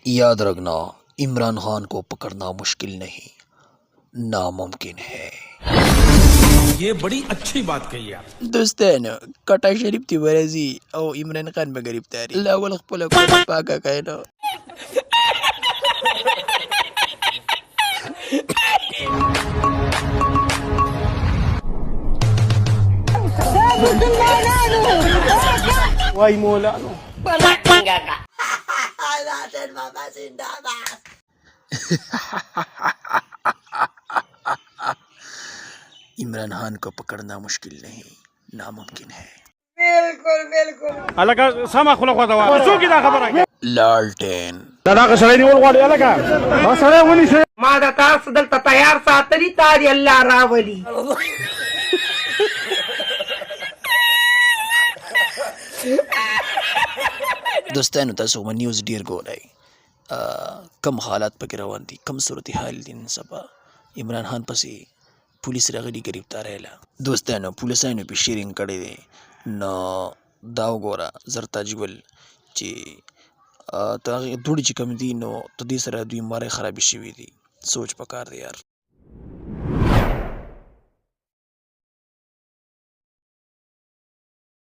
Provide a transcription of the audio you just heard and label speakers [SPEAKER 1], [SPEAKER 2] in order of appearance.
[SPEAKER 1] याद रखना, इमरान खान को पकड़ना मुश्किल नहीं, नामुमकिन है।
[SPEAKER 2] ये बड़ी अच्छी बात कही आप।
[SPEAKER 1] दोस्तانو कटा शरीफ ती ورزي او इमरान खान بغریب تاری لا ول خپل کو پاکا کینو
[SPEAKER 3] Why مولانا
[SPEAKER 1] इमरान खान को पकड़ना मुश्किल नहीं, नामुमकिन है।
[SPEAKER 4] बिल्कुल बिल्कुल
[SPEAKER 3] अलग سما خلا خدا وا څوک دا خبره
[SPEAKER 1] लालटेन
[SPEAKER 3] دا سړی نیول غواړي الګ ما سړی ونی شي
[SPEAKER 4] ما د تاسو دلته تیار ساتلی تاری الله راولي
[SPEAKER 1] دوستانو تاسو مو نیوز ډیر ګورئ کم حالات پکې روان دي، کم صورتحال دي. نن سبا عمران خان پسې پولیس راغلي ګرفتاریله. دوستانو پولیسانو پې شیرینګ کړی دی، نو دا وګوره زرتاج ګل چې د هغې دوړې چې کوم دي نو د دې سره دوی مارۍ خرابې شوي دي. سوچ پکار دی یار.